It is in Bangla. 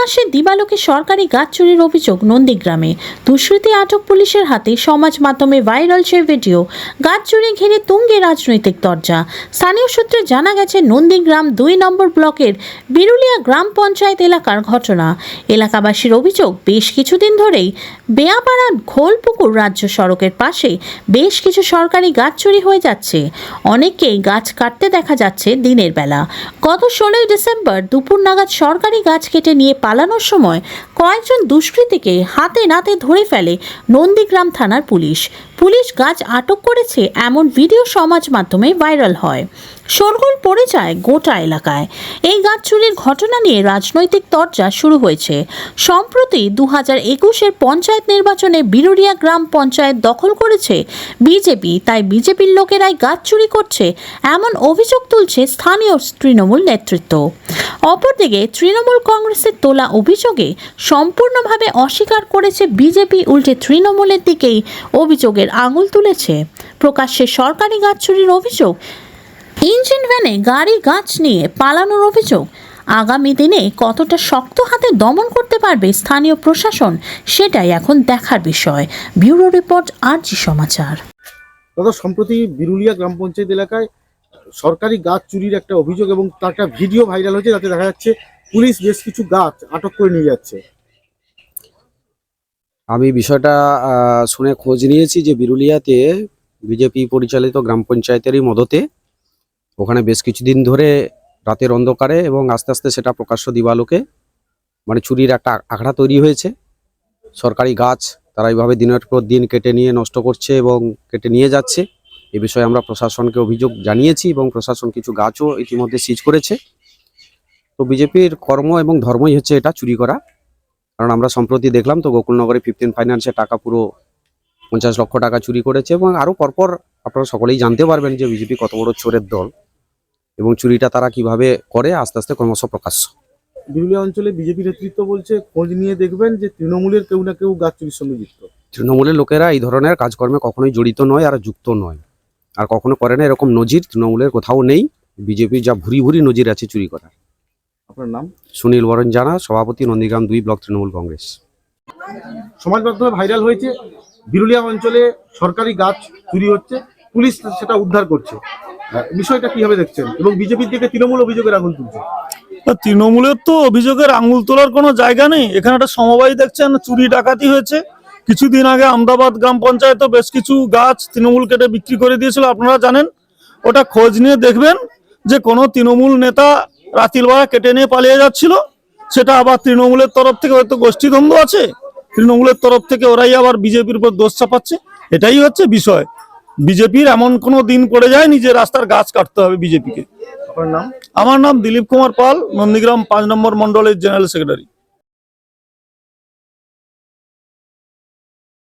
প্রকাশ্যে দিবালোকে সরকারি গাছ চুরির অভিযোগ নন্দীগ্রামে। দুষ্কৃতী আটক, পুলিশের হাতে। সমাজ মাধ্যমে ভাইরাল সেই ভিডিও। গাছ চুরি ঘিরে তুঙ্গে রাজনৈতিক তরজা। স্থানীয় সূত্রে জানা গেছে, নন্দীগ্রাম 2 নম্বর ব্লকের বিরুলিয়া গ্রাম পঞ্চায়েত এলাকার ঘটনা। এলাকাবাসীর অভিযোগ, বেশ কিছুদিন ধরেই বেয়াপাড়া ঘোলপুকুর রাজ্য সড়কের পাশে বেশ কিছু সরকারি গাছ চুরি হয়ে যাচ্ছে। অনেককেই গাছ কাটতে দেখা যাচ্ছে দিনের বেলা। গত 16 ডিসেম্বর দুপুর নাগাদ সরকারি গাছ কেটে নিয়ে পালানোর সময় কয়েকজন দুষ্কৃতীকে হাতে নাতে ধরে ফেলে নন্দীগ্রাম থানার পুলিশ। গাছ আটক করেছে এমন ভিডিও সমাজ মাধ্যমে ভাইরাল হয়। শোরগোল পড়ে যায় গোটা এলাকায়। এই গাছ চুরির ঘটনা নিয়ে রাজনৈতিক তরজা শুরু হয়েছে। সম্প্রতি 2021-এর পঞ্চায়েত নির্বাচনে বিরুলিয়া গ্রাম পঞ্চায়েত দখল করেছে বিজেপি, তাই বিজেপির লোকেরাই গাছ চুরি করছে এমন অভিযোগ তুলছে স্থানীয় তৃণমূল নেতৃত্ব। অপরদিকে তৃণমূল কংগ্রেসের তোলা অভিযোগে সম্পূর্ণভাবে অস্বীকার করেছে বিজেপি, উল্টে তৃণমূলের দিকেই অভিযোগের আঙুল তুলেছে। প্রকাশ্যে সরকারি গাছ চুরির অভিযোগ, ইঞ্জিন ভ্যানে গাড়ি গাছ নিয়ে পালানোর অভিযোগ। আগামী দিনে কতটা শক্ত হাতে দমন করতে পারবে স্থানীয় প্রশাসন, সেটাই এখন দেখার বিষয়। ব্যুরো রিপোর্ট, আরজি সমাচার। গত সম্প্রতি বিরুলিয়া গ্রাম পঞ্চায়েত এলাকায় সরকারি গাছ চুরির একটা অভিযোগ এবং তার একটা ভিডিও ভাইরাল হয়েছে, যাতে দেখা যাচ্ছে পুলিশ বেশ কিছু গাছ আটক করে নিয়ে যাচ্ছে। আমি বিষয়টা শুনে খোঁজ নিয়েছি যে বিরুলিয়াতে বিজেপি পরিচালিত গ্রাম পঞ্চায়েতেরই মদতে ওখানে বেশ কিছুদিন ধরে রাতের অন্ধকারে এবং আস্তে আস্তে সেটা প্রকাশ্য দিবালোকে মানে চুরির একটা আখড়া তৈরি হয়েছে। সরকারি গাছ তারা এইভাবে দিনের পর দিন কেটে নিয়ে নষ্ট করছে এবং কেটে নিয়ে যাচ্ছে। এ বিষয়ে আমরা প্রশাসনকে অভিযোগ জানিয়েছি এবং প্রশাসন কিছু গাছও ইতিমধ্যে সিজ করেছে। তো বিজেপির কর্ম এবং ধর্মই হচ্ছে এটা চুরি করা। কারণ আমরা সম্প্রতি দেখলাম তো গোকুলনগরে 15 ফাইন্যান্সে টাকা পুরো 50 লক্ষ টাকা চুরি করেছে এবং আরও পরপর আপনারা সকলেই জানতে পারবেন যে বিজেপি কত বড় চোরের দল এবং চুরিটা তারা কিভাবে করে আস্তে আস্তে ক্রমশ প্রকাশ্য। বিরুলিয়া অঞ্চলে বিজেপি নেতৃত্ব বলছে খোঁজ নিয়ে দেখবেন যে তৃণমূলের কেউ না কেউ গাছ চুরির সঙ্গে যুক্ত। তৃণমূলের লোকেরা এই ধরনের কাজকর্মে কখনোই জড়িত নয় আর যুক্ত নয়, আর কখনো করে না এরকম নজির তৃণমূলের কোথাও নেই। বিজেপির যা ভুরি ভুরি নজির আছে চুরি করার। আপনার নাম? সুনীল বরণ জানা, সভাপতি, নন্দীগ্রাম 2 ব্লক তৃণমূল কংগ্রেস। সমাজ মাধ্যমে ভাইরাল হয়েছে বিরুলিয়া অঞ্চলে সরকারি গাছ চুরি হচ্ছে, পুলিশ সেটা উদ্ধার করছে। বিষয়টা কিভাবে দেখছেন? এবং বিজেপির দিকে তৃণমূল অভিযোগের আঙুল তুলছে। তৃণমূলের তো অভিযোগের আঙুল তোলার কোনো জায়গা নেই। এখানে একটা সমবায় দেখছেন চুরি ডাকাতি হয়েছে। কিছুদিন আগে আমদাবাদ গ্রাম পঞ্চায়েতে বেশ কিছু গাছ তৃণমূল কেটে বিক্রি করে দিয়েছিল, আপনারা জানেন। ওটা খোঁজ নিয়ে দেখবেন যে কোনো তৃণমূল নেতা রাতির বেলা কেটে নিয়ে পালিয়ে যাচ্ছিল। সেটা আবার তৃণমূলের তরফ থেকে হয়তো গোষ্ঠীদ্বন্দ্ব আছে, তৃণমূলের তরফ থেকে ওরাই আবার বিজেপির উপর দোষ চাপাচ্ছে। এটাই হচ্ছে বিষয়। বিজেপির এমন কোনো দিন পড়ে যায়নি যে রাস্তার গাছ কাটতে হবে বিজেপিকে। আপনার নাম? আমার নাম দিলীপ কুমার পাল, নন্দীগ্রাম 5 নম্বর মন্ডলের জেনারেল সেক্রেটারি।